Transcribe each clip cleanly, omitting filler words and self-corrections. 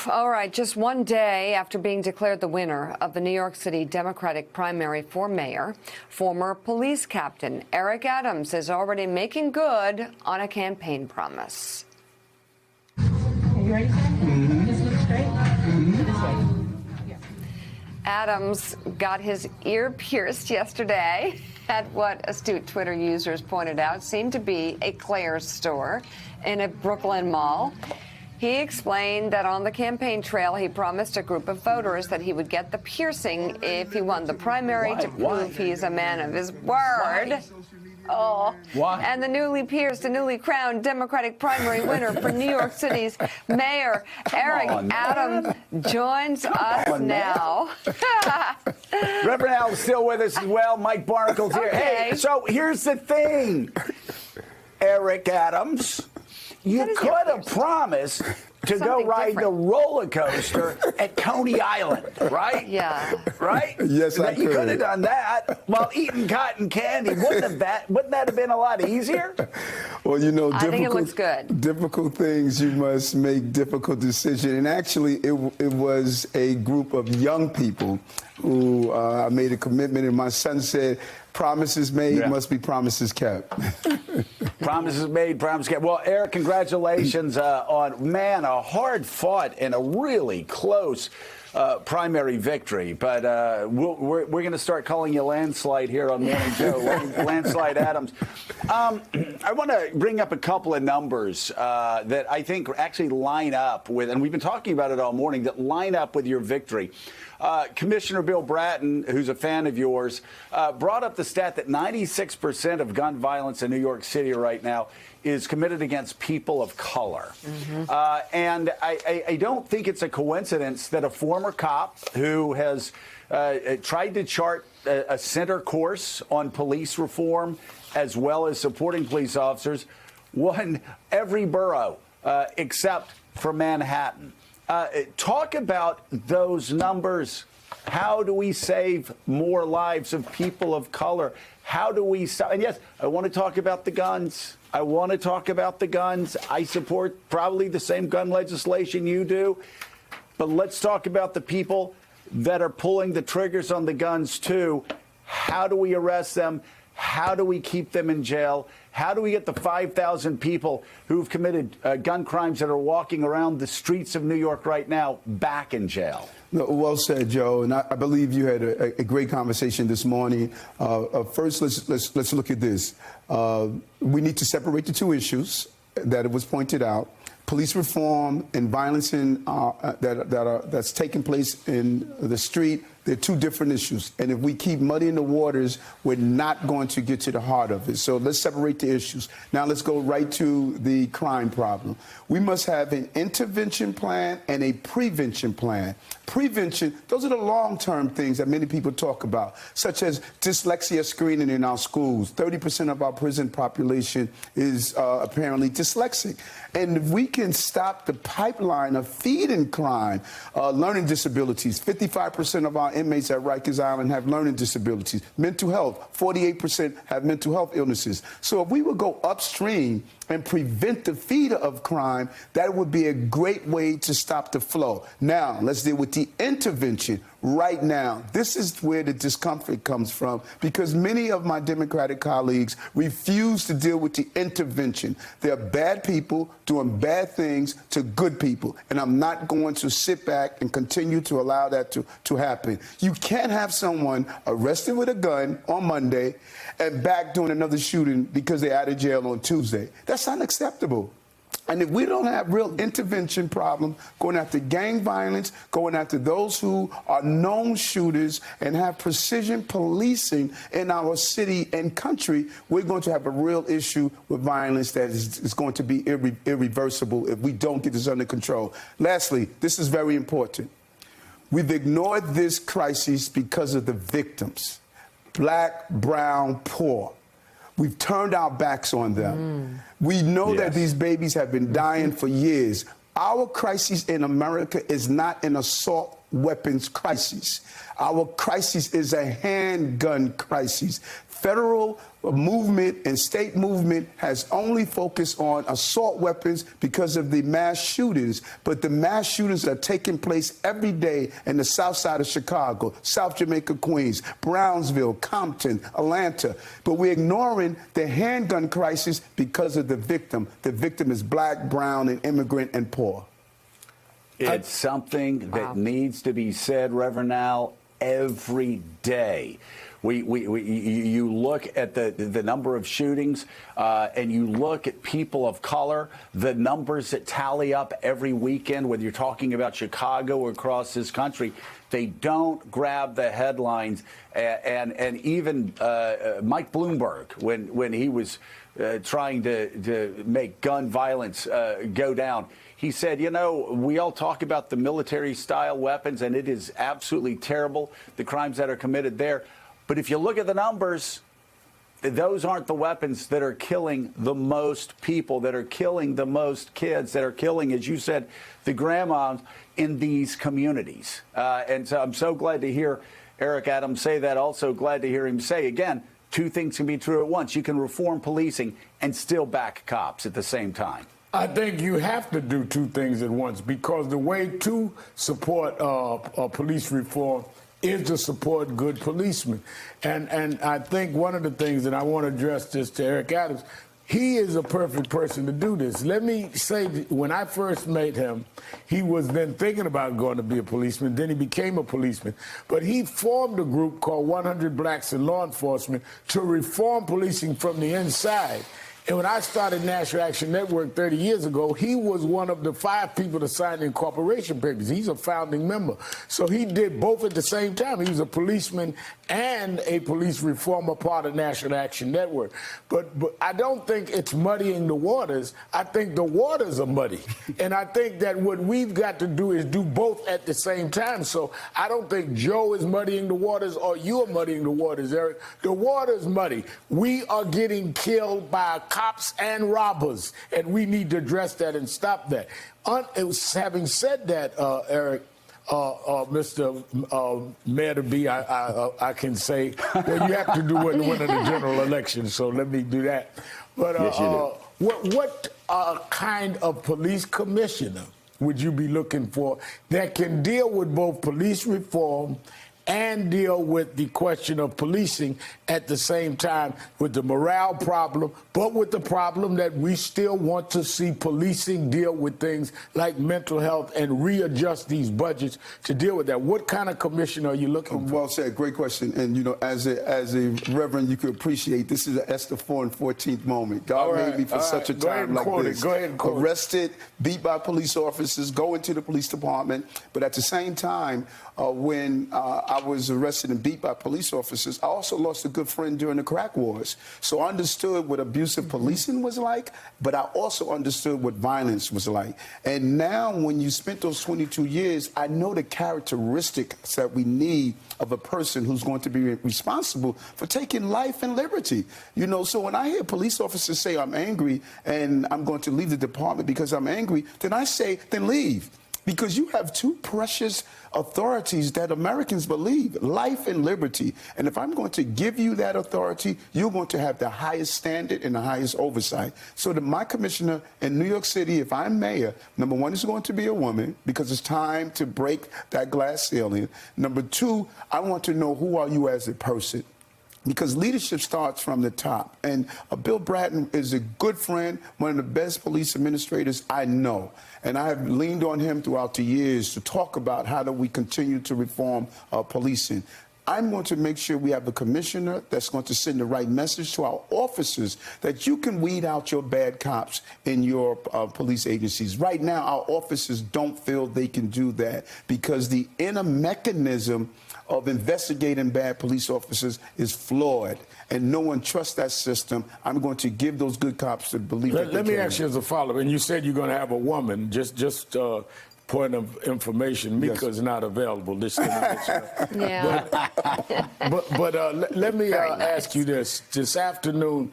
All right, just one day after being declared the winner of the New York City Democratic primary for mayor, former police captain Eric Adams is already making good on a campaign promise. Are you ready, Sam? This looks great. This way. Adams got his ear pierced yesterday at what astute Twitter users pointed out seemed to be a Claire's store in a Brooklyn mall. He explained that on the campaign trail, he promised a group of voters that he would get the piercing if he won the primary to prove he's a man of his word. Oh, and the newly pierced and newly crowned Democratic primary winner for New York City's mayor, Eric Adams, joins us now. Reverend Al's still with us as well. Mike Barnicle's here. Okay. Hey, so here's the thing, Eric Adams. You could have promised to go ride the roller coaster at Coney Island, right? Yeah. Right? Yes, I could. You could have done that while eating cotton candy. Wouldn't that have been a lot easier? Well, you know, I think it looks good. Difficult things, you must make difficult decisions. And actually, it was a group of young people who made a commitment. And my son said, promises made must be promises kept. Promises made, promises kept. Well, Eric, congratulations on, man, a hard-fought and a really close primary victory. But we're going to start calling you Landslide here on Morning Joe, Landslide Adams. I want to bring up a couple of numbers that I think actually line up with, and we've been talking about it all morning, that line up with your victory. Commissioner Bill Bratton, who's a fan of yours, brought up the stat that 96% of gun violence in New York City right now is committed against people of color. And I don't think it's a coincidence that a former cop who has tried to chart a center course on police reform as well as supporting police officers won every borough except for Manhattan. Talk about those numbers. How do we save more lives of people of color? How do we stop? And yes, I want to talk about the guns. I support probably the same gun legislation you do. But let's talk about the people that are pulling the triggers on the guns, too. How do we arrest them? How do we keep them in jail? How do we get the 5,000 people who've committed gun crimes that are walking around the streets of New York right now back in jail? No, well said, Joe. And I believe you had a great conversation this morning. First, let's look at this. We need to separate the two issues that it was pointed out. Police reform and violence that's taking place in the street, they're two different issues. And if we keep muddying the waters, we're not going to get to the heart of it. So let's separate the issues. Now let's go right to the crime problem. We must have an intervention plan and a prevention plan. Prevention, those are the long-term things that many people talk about, such as dyslexia screening in our schools. 30% of our prison population is apparently dyslexic. And if we can stop the pipeline of feeding crime, learning disabilities, 55% of our inmates at Rikers Island have learning disabilities. Mental health, 48% have mental health illnesses. So if we would go upstream and prevent the feeder of crime, that would be a great way to stop the flow. Now, let's deal with the intervention right now. This is where the discomfort comes from, because many of my Democratic colleagues refuse to deal with the intervention. They're bad people doing bad things to good people, and I'm not going to sit back and continue to allow that to happen. You can't have someone arrested with a gun on Monday and back doing another shooting because they're out of jail on Tuesday. That's unacceptable. And if we don't have real intervention problems, going after gang violence, going after those who are known shooters, and have precision policing in our city and country, we're going to have a real issue with violence that is going to be irreversible if we don't get this under control. Lastly, this is very important. We've ignored this crisis because of the victims, black, brown, poor. We've turned our backs on them. We know that these babies have been dying for years. Our crisis in America is not an assault weapons crisis. Our crisis is a handgun crisis. Federal movement and state movement has only focused on assault weapons because of the mass shootings, but the mass shootings are taking place every day in the south side of Chicago, South Jamaica, Queens, Brownsville, Compton, Atlanta. But we're ignoring the handgun crisis because of the victim. The victim is black, brown, and immigrant and poor. It's something that needs to be said, Reverend Al, every day. You look at the number of shootings and you look at people of color, the numbers that tally up every weekend, whether you're talking about Chicago or across this country, they don't grab the headlines. And even Mike Bloomberg, when he was trying to make gun violence go down, he said, you know, we all talk about the military-style weapons, and it is absolutely terrible, the crimes that are committed there. But if you look at the numbers, those aren't the weapons that are killing the most people, that are killing the most kids, that are killing, as you said, the grandmas in these communities. And so I'm so glad to hear Eric Adams say that. Also glad to hear him say, again, two things can be true at once. You can reform policing and still back cops at the same time. I think you have to do two things at once, because the way to support police reform is to support good policemen. And I think one of the things, and I want to address this to Eric Adams, he is a perfect person to do this. Let me say, when I first met him, he was then thinking about going to be a policeman. Then he became a policeman. But he formed a group called 100 Blacks in Law Enforcement to reform policing from the inside. And when I started National Action Network 30 years ago, he was one of the 5 people to sign the incorporation papers. He's a founding member. So he did both at the same time. He was a policeman and a police reformer, part of National Action Network. But I don't think it's muddying the waters. I think the waters are muddy. And I think that what we've got to do is do both at the same time. So I don't think Joe is muddying the waters or you're muddying the waters, Eric. The water's muddy. We are getting killed by cops and robbers, and we need to address that and stop that. Having said that, Eric, Mr. Mayor-to-be, I can say, well, you have to do it when of the general election, so let me do that. But yes, you do. what kind of police commissioner would you be looking for that can deal with both police reform and deal with the question of policing at the same time, with the morale problem, but with the problem that we still want to see policing deal with things like mental health and readjust these budgets to deal with that? What kind of commissioner are you looking for? Well said. Great question. And, you know, as a reverend, you could appreciate this is an Esther 4 and 14th moment. God made me for such a time like this. Go ahead and quote it. Arrested, beat by police officers, go into the police department. But at the same time, when I was arrested and beat by police officers, I also lost a good friend during the crack wars. So I understood what abusive policing was like, but I also understood what violence was like. And now when you spent those 22 years, I know the characteristics that we need of a person who's going to be responsible for taking life and liberty. You know, so when I hear police officers say I'm angry and I'm going to leave the department because I'm angry, then I say, then leave. Because you have two precious authorities that Americans believe, life and liberty. And if I'm going to give you that authority, you're going to have the highest standard and the highest oversight. So my commissioner in New York City, if I'm mayor, number one is going to be a woman, because it's time to break that glass ceiling. Number two, I want to know, who are you as a person? Because leadership starts from the top. And Bill Bratton is a good friend, one of the best police administrators I know. And I have leaned on him throughout the years to talk about how do we continue to reform policing. I'm going to make sure we have a commissioner that's going to send the right message to our officers that you can weed out your bad cops in your police agencies. Right now, our officers don't feel they can do that because the inner mechanism of investigating bad police officers is flawed, and no one trusts that system. I'm going to give those good cops the belief that they Let me can. ask you as a follow-up, and you said you're going to have a woman. Just point of information, Mika's not available. This Yeah. But let me ask you this. This afternoon,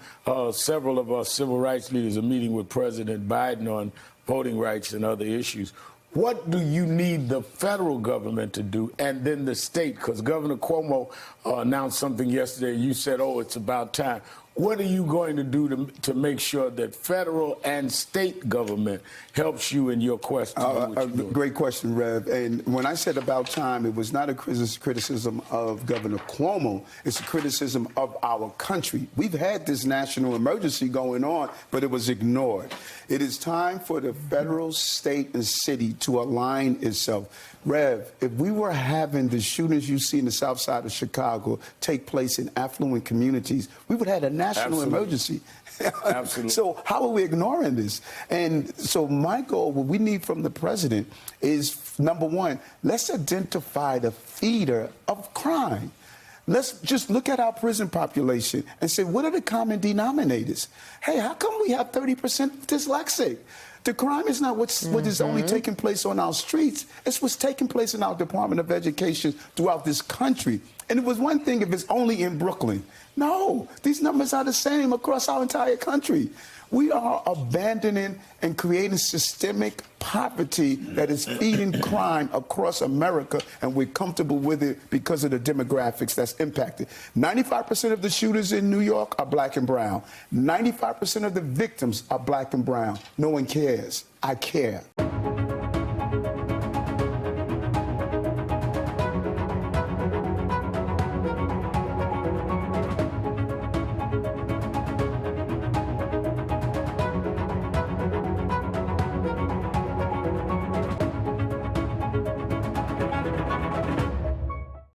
several of our civil rights leaders are meeting with President Biden on voting rights and other issues. what do you need the federal government to do, and then the state? Because Governor Cuomo announced something yesterday. You said, oh, it's about time. What are you going to do to make sure that federal and state government helps you in your quest to do what you're doing? Great question, Rev. And when I said about time, it was not a criticism of Governor Cuomo. It's a criticism of our country. We've had this national emergency going on, but it was ignored. It is time for the federal, state, and city to align itself. Rev, if we were having the shootings you see in the south side of Chicago take place in affluent communities, we would have had a national emergency. Absolutely. So how are we ignoring this? And so my goal, what we need from the president is, number one, let's identify the feeder of crime. Let's just look at our prison population and say, what are the common denominators? Hey, how come we have 30% dyslexic? The crime is not what is only taking place on our streets. It's what's taking place in our Department of Education throughout this country. And it was one thing if it's only in Brooklyn. No, these numbers are the same across our entire country. We are abandoning and creating systemic poverty that is feeding crime across America, and we're comfortable with it because of the demographics that's impacted. 95% of the shooters in New York are black and brown. 95% of the victims are black and brown. No one cares. I care.